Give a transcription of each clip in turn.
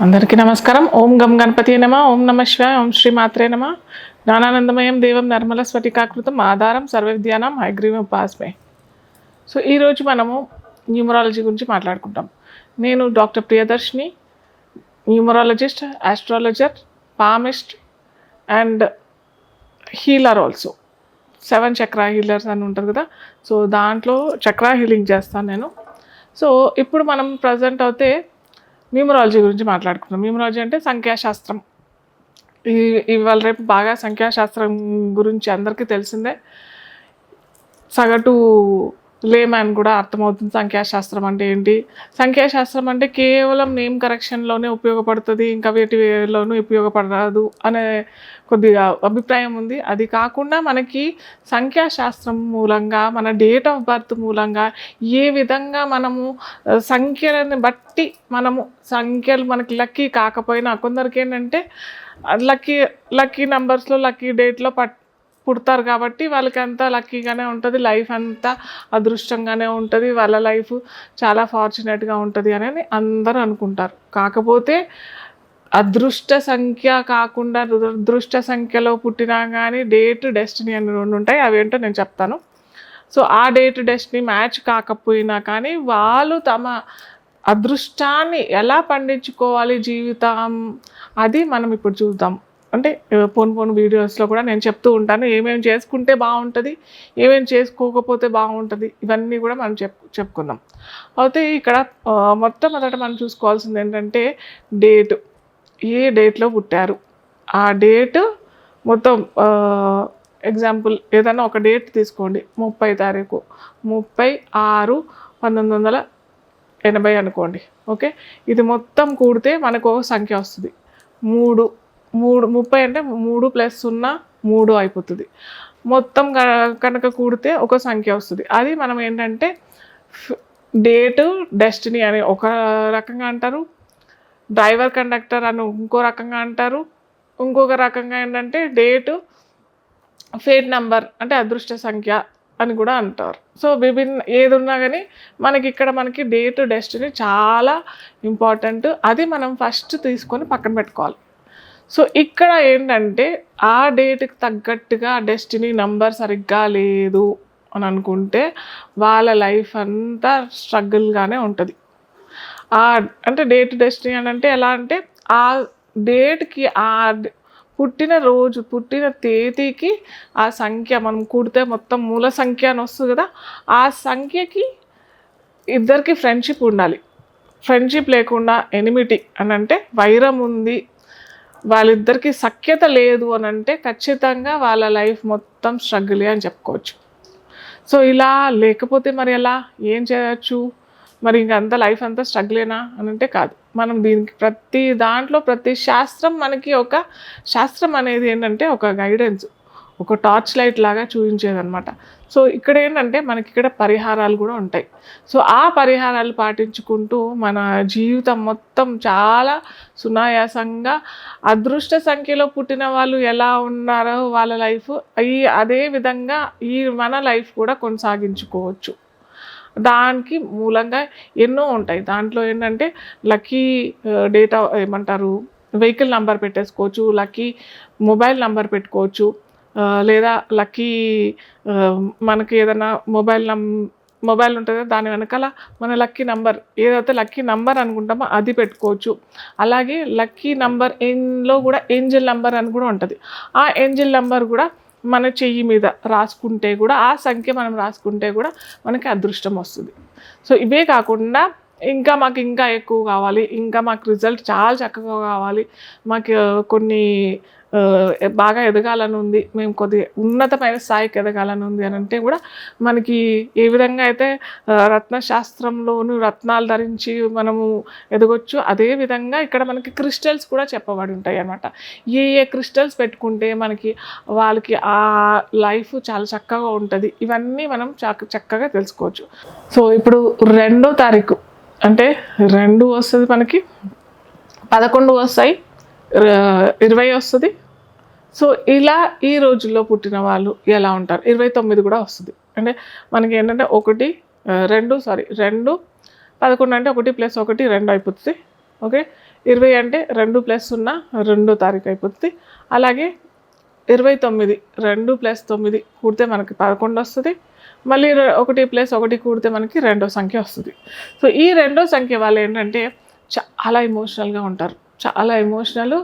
అందరికీ నమస్కారం. ఓం గం గణపతి నమ. ఓం నమ శివాయ. ఓం శ్రీ మాత్రే నమ. జ్ఞానానందమయం దేవం నిర్మల స్ఫటికాకృతం ఆధారం సర్వవిద్యానాం హయగ్రీవం ఉపాస్మే. సో ఈరోజు మనము న్యూమరాలజీ గురించి మాట్లాడుకుంటాం. నేను doctor Priyadarshini, numerologist, astrologer, palmist and healer also. 7 Chakra healers అని ఉంటుంది కదా, సో దాంట్లో చక్రా హీలింగ్ చేస్తాను నేను. సో ఇప్పుడు మనం ప్రజెంట్ అయితే న్యూమరాలజీ గురించి మాట్లాడుకుందాం. న్యూమరాలజీ అంటే సంఖ్యాశాస్త్రం. ఇవాళ రేపు బాగా సంఖ్యాశాస్త్రం గురించి అందరికీ తెలిసిందే. సగటు లేమ్యాన్ కూడా అర్థమవుతుంది సంఖ్యాశాస్త్రం అంటే ఏంటి. సంఖ్యాశాస్త్రం అంటే కేవలం నేమ్ కరెక్షన్లోనే ఉపయోగపడుతుంది, ఇంకా వేటిలోనూ ఉపయోగపడదు అనే కొద్దిగా అభిప్రాయం ఉంది. అది కాకుండా మనకి సంఖ్యాశాస్త్రం మూలంగా, మన డేట్ ఆఫ్ బర్త్ మూలంగా ఏ విధంగా మనము సంఖ్యలని బట్టి మనము సంఖ్యలు మనకి లక్కీ కాకపోయినా, కొందరికి ఏంటంటే లక్కీ నెంబర్స్లో లక్కీ డేట్లో పుడతారు కాబట్టి వాళ్ళకి అంతా లక్కీగానే ఉంటుంది, లైఫ్ అంతా అదృష్టంగానే ఉంటుంది, వాళ్ళ లైఫ్ చాలా ఫార్చునేట్గా ఉంటుంది అని అందరూ అనుకుంటారు. కాకపోతే అదృష్ట సంఖ్య కాకుండా దురదృష్ట సంఖ్యలో పుట్టినా కానీ డేట్ డెస్టినీ అని 2 ఉంటాయి. అవేంటో నేను చెప్తాను. సో ఆ డేట్ డెస్టినీ మ్యాచ్ కాకపోయినా కానీ వాళ్ళు తమ అదృష్టాన్ని ఎలా పండించుకోవాలి జీవితం, అది మనం ఇప్పుడు చూద్దాం. అంటే పోను వీడియోస్లో కూడా నేను చెప్తూ ఉంటాను ఏమేమి చేసుకుంటే బాగుంటుంది, ఏమేమి చేసుకోకపోతే బాగుంటుంది, ఇవన్నీ కూడా మనం చెప్పుకుందాం. అయితే ఇక్కడ మొట్టమొదట మనం చూసుకోవాల్సింది ఏంటంటే డేటు. ఏ డేట్లో పుట్టారు, ఆ డేటు మొత్తం. ఎగ్జాంపుల్ ఏదైనా ఒక డేట్ తీసుకోండి, 30 తారీఖు 30/6/1980 అనుకోండి. ఓకే, ఇది మొత్తం కూడితే మనకు ఒక సంఖ్య వస్తుంది 3. 30 అంటే 3 + 0 3 అయిపోతుంది. మొత్తం కనుక కూడితే ఒక సంఖ్య వస్తుంది. అది మనం ఏంటంటే డేటు డెస్టినీ అని ఒక రకంగా అంటారు, డ్రైవర్ కండక్టర్ అని ఇంకో రకంగా అంటారు, ఇంకొక రకంగా ఏంటంటే డేటు ఫేట్ నెంబర్ అంటే అదృష్ట సంఖ్య అని కూడా అంటారు. సో ఏది ఉన్నా కానీ మనకి డేటు డెస్టినీ చాలా ఇంపార్టెంట్. అది మనం ఫస్ట్ తీసుకొని పక్కన పెట్టుకోవాలి. సో ఇక్కడ ఏంటంటే ఆ డేట్కి తగ్గట్టుగా డెస్టినీ నెంబర్ సరిగ్గా లేదు అని అనుకుంటే వాళ్ళ లైఫ్ అంతా స్ట్రగుల్గానే ఉంటుంది. అంటే డేట్ డెస్టినీ అని అంటే ఎలా అంటే ఆ డేట్కి, ఆ పుట్టిన రోజు, పుట్టిన తేదీకి ఆ సంఖ్య మనం కూడితే మొత్తం మూల సంఖ్య అని వస్తుంది కదా, ఆ సంఖ్యకి ఇద్దరికి ఫ్రెండ్షిప్ ఉండాలి. ఫ్రెండ్షిప్ లేకుండా ఎనిమిటీ అని అంటే వైరం ఉంది, వాళ్ళిద్దరికి సఖ్యత లేదు అని అంటే ఖచ్చితంగా వాళ్ళ లైఫ్ మొత్తం స్ట్రగులే అని చెప్పుకోవచ్చు. సో ఇలా లేకపోతే మరి ఎలా ఏం చేయొచ్చు, మరి ఇంకంతా లైఫ్ అంతా స్ట్రగులేనా అని అంటే కాదు. మనం దీనికి ప్రతి దాంట్లో ప్రతి శాస్త్రం మనకి ఒక శాస్త్రం అనేది ఏంటంటే ఒక గైడెన్స్, ఒక టార్చ్ లైట్ లాగా చూపించేదనమాట. సో ఇక్కడ ఏంటంటే మనకి ఇక్కడ పరిహారాలు కూడా ఉంటాయి. సో ఆ పరిహారాలు పాటించుకుంటూ మన జీవితం మొత్తం చాలా సునాయాసంగా అదృష్ట సంఖ్యలో పుట్టిన వాళ్ళు ఎలా ఉన్నారో వాళ్ళ లైఫ్ అదే విధంగా మన లైఫ్ కూడా కొనసాగించుకోవచ్చు. దానికి మూలంగా ఎన్నో ఉంటాయి. దాంట్లో ఏంటంటే లక్కీ డేటా ఏమంటారు, వెహికల్ నెంబర్ పెట్టేసుకోవచ్చు, లక్కీ మొబైల్ నెంబర్ పెట్టుకోవచ్చు, లేదా లక్కీ మనకి ఏదైనా మొబైల్ ఉంటుంది దాని వెనకాల మన లక్కీ నెంబర్ ఏదైతే లక్కీ నెంబర్ అనుకుంటామో అది పెట్టుకోవచ్చు. అలాగే లక్కీ నెంబర్ లో కూడా ఏంజల్ నెంబర్ అని కూడా ఉంటుంది. ఆ ఏంజల్ నెంబర్ కూడా మన చెయ్యి మీద రాసుకుంటే కూడా, ఆ సంఖ్య మనం రాసుకుంటే కూడా మనకి అదృష్టం వస్తుంది. సో ఇవే కాకుండా మాకు ఇంకా ఎక్కువ కావాలి, ఇంకా మాకు రిజల్ట్ చాలా చక్కగా కావాలి, మాకు కొన్ని బాగా ఎదగాలని ఉంది, మేము కొద్దిగా ఉన్నతమైన స్థాయికి ఎదగాలని ఉంది అని అంటే కూడా మనకి ఏ విధంగా అయితే రత్నశాస్త్రంలోను రత్నాలు ధరించి మనము ఎదగొచ్చు, అదేవిధంగా ఇక్కడ మనకి క్రిస్టల్స్ కూడా చెప్పబడి ఉంటాయి అన్నమాట. ఏ క్రిస్టల్స్ పెట్టుకుంటే మనకి వాళ్ళకి ఆ లైఫ్ చాలా చక్కగా ఉంటుంది, ఇవన్నీ మనం చక్కగా తెలుసుకోవచ్చు. సో ఇప్పుడు 2వ తారీఖు అంటే 2 వస్తుంది, మనకి 11 వస్తాయి, 20 వస్తుంది. సో ఇలా ఈ రోజుల్లో పుట్టిన వాళ్ళు ఎలా ఉంటారు, 29 కూడా వస్తుంది. అంటే మనకి ఏంటంటే 2 11 అంటే 1 + 1 2 అయిపోతుంది. ఓకే, 20 అంటే 2 ప్లస్ 0 2వ తారీఖు అయిపోతుంది. అలాగే 29 2 + 9 కూడితే మనకి 11 వస్తుంది. మళ్ళీ 1 + 1 కూడితే మనకి 2వ సంఖ్య వస్తుంది. సో ఈ 2వ సంఖ్య వాళ్ళు ఏంటంటే చాలా ఎమోషనల్గా ఉంటారు. చాలా ఎమోషనల్,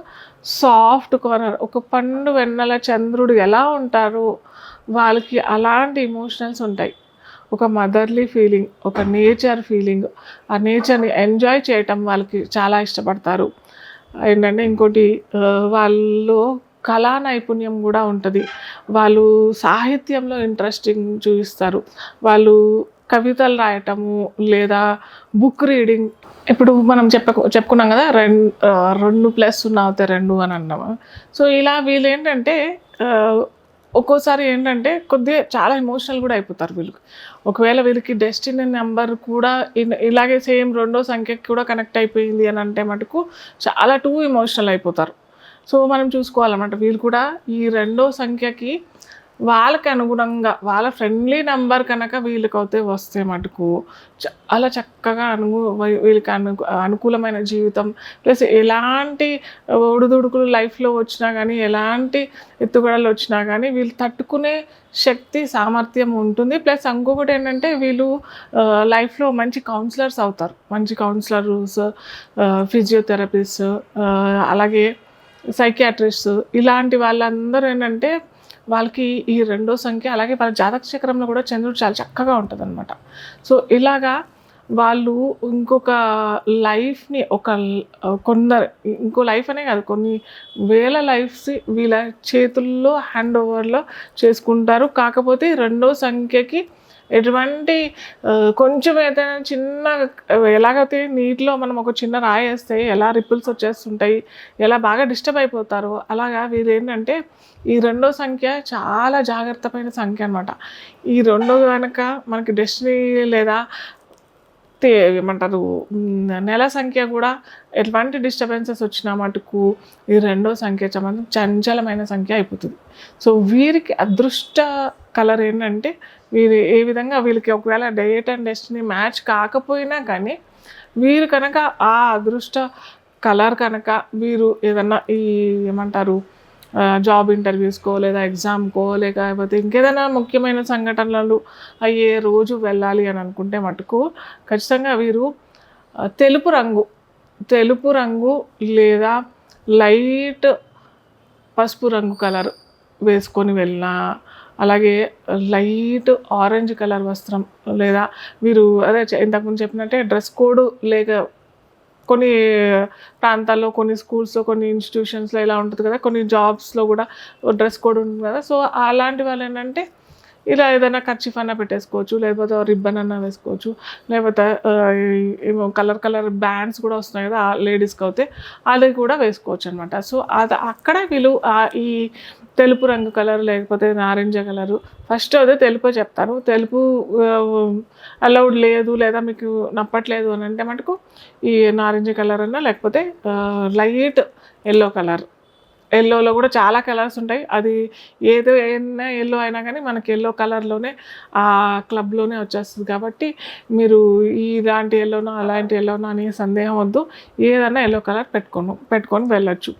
సాఫ్ట్ కార్నర్. ఒక పండు వెన్నెల చంద్రుడు ఎలా ఉంటారో వాళ్ళకి అలాంటి ఎమోషనల్స్ ఉంటాయి. ఒక మదర్లీ ఫీలింగ్, ఒక నేచర్ ఫీలింగ్, ఆ నేచర్ని ఎంజాయ్ చేయటం వాళ్ళకి చాలా ఇష్టపడతారు. ఏంటంటే ఇంకోటి వాళ్ళు కళా నైపుణ్యం కూడా ఉంటుంది. వాళ్ళు సాహిత్యంలో ఇంట్రెస్టింగ్ చూపిస్తారు. వాళ్ళు కవితలు రాయటము లేదా బుక్ రీడింగ్. ఇప్పుడు మనం చెప్పుకున్నాం కదా 2 + 0 అవుతాయి 2 అని అన్నాము. సో ఇలా వీళ్ళు ఏంటంటే ఒక్కోసారి ఏంటంటే కొద్దిగా చాలా ఎమోషనల్ కూడా అయిపోతారు వీళ్ళకి. ఒకవేళ వీళ్ళకి డెస్టినీ నెంబర్ కూడా ఇలాగే సేమ్ 2వ సంఖ్యకి కూడా కనెక్ట్ అయిపోయింది అని అంటే మటుకు చాలా టూ ఎమోషనల్ అయిపోతారు. సో మనం చూసుకోవాలన్నమాట. వీళ్ళు కూడా ఈ 2వ సంఖ్యకి వాళ్ళకి అనుగుణంగా వాళ్ళ ఫ్రెండ్లీ నెంబర్ కనుక వీళ్ళకైతే వస్తే మటుకు చాలా చక్కగా వీళ్ళకి అనుకూలమైన జీవితం, ప్లస్ ఎలాంటి ఒడిదుడుకులు లైఫ్లో వచ్చినా కానీ, ఎలాంటి ఎత్తుగడలు వచ్చినా కానీ వీళ్ళు తట్టుకునే శక్తి, సామర్థ్యం ఉంటుంది. ప్లస్ ఇంకొకటి ఏంటంటే వీళ్ళు లైఫ్లో మంచి కౌన్సిలర్స్ అవుతారు. మంచి కౌన్సిలర్స్, ఫిజియోథెరపిస్ట్, అలాగే సైకియాట్రిస్ట్, ఇలాంటి వాళ్ళందరూ ఏంటంటే వాళ్ళకి ఈ 2వ సంఖ్య, అలాగే వాళ్ళ జాతక చక్రంలో కూడా చంద్రుడు చాలా చక్కగా ఉంటుంది అనమాట. సో ఇలాగా వాళ్ళు ఇంకొక లైఫ్ని కొందరు ఇంకో లైఫ్ అనే కాదు, కొన్ని వేల లైఫ్స్ వీళ్ళ చేతుల్లో హ్యాండ్ ఓవర్లో చేసుకుంటారు. కాకపోతే 2వ సంఖ్యకి ఎటువంటి కొంచెం ఏదైనా చిన్న, ఎలాగైతే నీటిలో మనం ఒక చిన్న రాయి వేస్తే ఎలా రిపుల్స్ వచ్చేస్తుంటాయి, ఎలా బాగా డిస్టర్బ్ అయిపోతారో అలాగా వీళ్ళు ఏంటంటే ఈ 2వ సంఖ్య చాలా జాగ్రత్తమైన సంఖ్య అనమాట. ఈ 2వ కనుక మనకి డెస్టినీ లేదా ఏమంటారు నెల సంఖ్య కూడా ఎటువంటి డిస్టర్బెన్సెస్ వచ్చినా మటుకు ఈ 2వ సంఖ్య చంచలమైన సంఖ్య అయిపోతుంది. సో వీరికి అదృష్ట కలర్ ఏంటంటే వీరు ఏ విధంగా వీళ్ళకి ఒకవేళ డేట్ అండ్ డెస్టినీ మ్యాచ్ కాకపోయినా కానీ వీరు కనుక ఆ అదృష్ట కలర్ కనుక వీరు ఏదన్నా ఏమంటారు జాబ్ ఇంటర్వ్యూస్కో లేదా ఎగ్జామ్కో లేకపోతే ఇంకేదైనా ముఖ్యమైన సంఘటనలు అయ్యే రోజు వెళ్ళాలి అని అనుకుంటే మటుకు ఖచ్చితంగా వీరు తెలుపు రంగు లేదా లైట్ పసుపు రంగు కలర్ వేసుకొని వెళ్ళినా, అలాగే లైట్ ఆరెంజ్ కలర్ వస్త్రం, లేదా వీరు అదే ఇంతకుముందు చెప్పినట్టే డ్రెస్ కోడ్ లేక కొన్ని ప్రాంతాల్లో, కొన్ని స్కూల్స్లో, కొన్ని ఇన్స్టిట్యూషన్స్లో ఇలా ఉంటుంది కదా, కొన్ని జాబ్స్లో కూడా డ్రెస్ కోడ్ ఉంటుంది కదా. సో అలాంటి వాళ్ళు ఏంటంటే ఇలా ఏదైనా కర్చీఫ్ అన్న పెట్టేసుకోవచ్చు, లేకపోతే రిబ్బన్ అన్న వేసుకోవచ్చు, లేకపోతే ఏమో కలర్ బ్యాండ్స్ కూడా వస్తున్నాయి కదా లేడీస్కి అయితే, అది కూడా వేసుకోవచ్చు అనమాట. సో అది అక్కడ వీళ్ళు ఈ తెలుపు రంగు కలర్ లేకపోతే నారింజ కలరు, ఫస్ట్ అదే తెలుపు చెప్తారు. తెలుపు అలౌడ్ లేదు లేదా మీకు నప్పట్లేదు అని అంటే మటుకు ఈ నారింజ కలర్ అన్నా, లేకపోతే లైట్ ఎల్లో కలర్. ఎల్లోలో కూడా చాలా కలర్స్ ఉంటాయి. అది ఏదైనా ఎల్లో అయినా కానీ మనకి ఎల్లో కలర్లోనే ఆ క్లబ్లోనే వచ్చేస్తుంది. కాబట్టి మీరు ఇలాంటి ఎల్లోనో అలాంటి ఎల్లోనో అనే సందేహం వద్దు. ఏదన్నా ఎల్లో కలర్ పెట్టుకొని వెళ్ళచ్చు.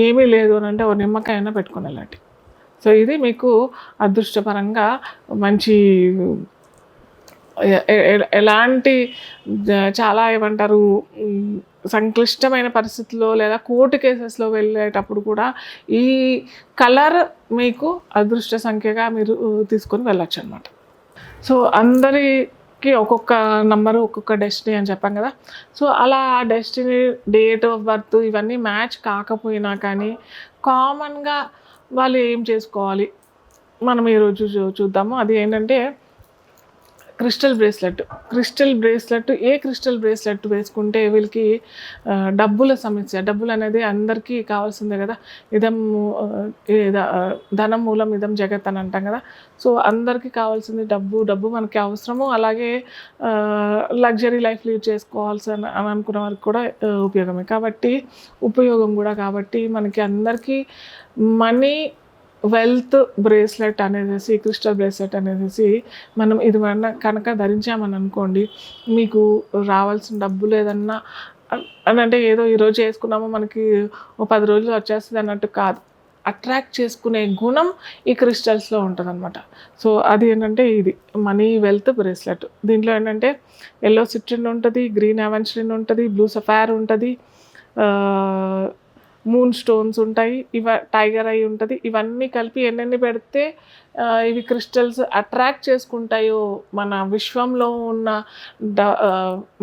ఏమీ లేదు అని అంటే ఓ నిమ్మకాయ అయినా పెట్టుకొని వెళ్ళండి. సో ఇది మీకు అదృష్టపరంగా మంచి ఎలాంటి చాలా ఏమంటారు సంక్లిష్టమైన పరిస్థితుల్లో లేదా కోర్టు కేసెస్లో వెళ్ళేటప్పుడు కూడా ఈ కలర్ మీకు అదృష్ట సంఖ్యగా మీరు తీసుకొని వెళ్ళచ్చు అనమాట. సో అందరికీ ఒక్కొక్క నంబరు ఒక్కొక్క డెస్టినీ అని చెప్పాం కదా. సో అలా డెస్టినీ, డేట్ ఆఫ్ బర్త్ ఇవన్నీ మ్యాచ్ కాకపోయినా కానీ కామన్గా వాళ్ళు ఏం చేసుకోవాలి మనం ఈరోజు చూద్దాము. అది ఏంటంటే క్రిస్టల్ బ్రేస్లెట్. ఏ క్రిస్టల్ బ్రేస్లెట్ వేసుకుంటే వీళ్ళకి డబ్బుల సమస్య, డబ్బులు అనేది అందరికీ కావాల్సిందే కదా. ధనం మూలం ఇదం జగత్ అని అంటాం కదా. సో అందరికీ కావాల్సింది డబ్బు మనకి అవసరము. అలాగే లగ్జరీ లైఫ్ లీడ్ చేసుకోవాల్సి అని అనుకున్న వారికి కూడా ఉపయోగం కూడా. కాబట్టి మనకి అందరికీ మనీ, వెల్త్ బ్రేస్లెట్ అనేసి, క్రిస్టల్ బ్రేస్లెట్ అనేసి మనం ఇది కనుక ధరించామని అనుకోండి, మీకు రావాల్సిన డబ్బులు ఏదన్నా అని అంటే ఏదో ఈరోజు చేసుకున్నామో మనకి ఓ 10 రోజులు వచ్చేస్తుంది అన్నట్టు కాదు. అట్రాక్ట్ చేసుకునే గుణం ఈ క్రిస్టల్స్లో ఉంటుందన్నమాట. సో అది ఏంటంటే ఇది మనీ వెల్త్ బ్రేస్లెట్. దీంట్లో ఏంటంటే ఎల్లో సిట్రిన్ ఉంటుంది, గ్రీన్ అవెన్స్రిన్ ఉంటుంది, బ్లూ సఫైర్ ఉంటుంది, మూన్ స్టోన్స్ ఉంటాయి, టైగర్ ఐ ఉంటుంది. ఇవన్నీ కలిపి ఎన్నెన్ని పెడితే ఇవి క్రిస్టల్స్ అట్రాక్ట్ చేసుకుంటాయో మన విశ్వంలో ఉన్న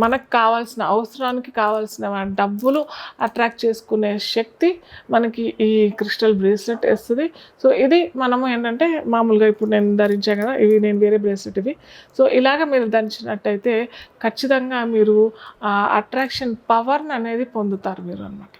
మనకు కావాల్సిన అవసరానికి కావాల్సిన డబ్బులు అట్రాక్ట్ చేసుకునే శక్తి మనకి ఈ క్రిస్టల్ బ్రేస్లెట్ ఇస్తుంది. సో ఇది మనము ఏంటంటే మామూలుగా ఇప్పుడు నేను ధరించాను కదా, ఇవి నేను వేరే బ్రేస్లెట్ ఇవి. సో ఇలాగ మీరు ధరించినట్టయితే ఖచ్చితంగా మీరు అట్రాక్షన్ పవర్ని అనేది పొందుతారు మీరు అన్నమాట.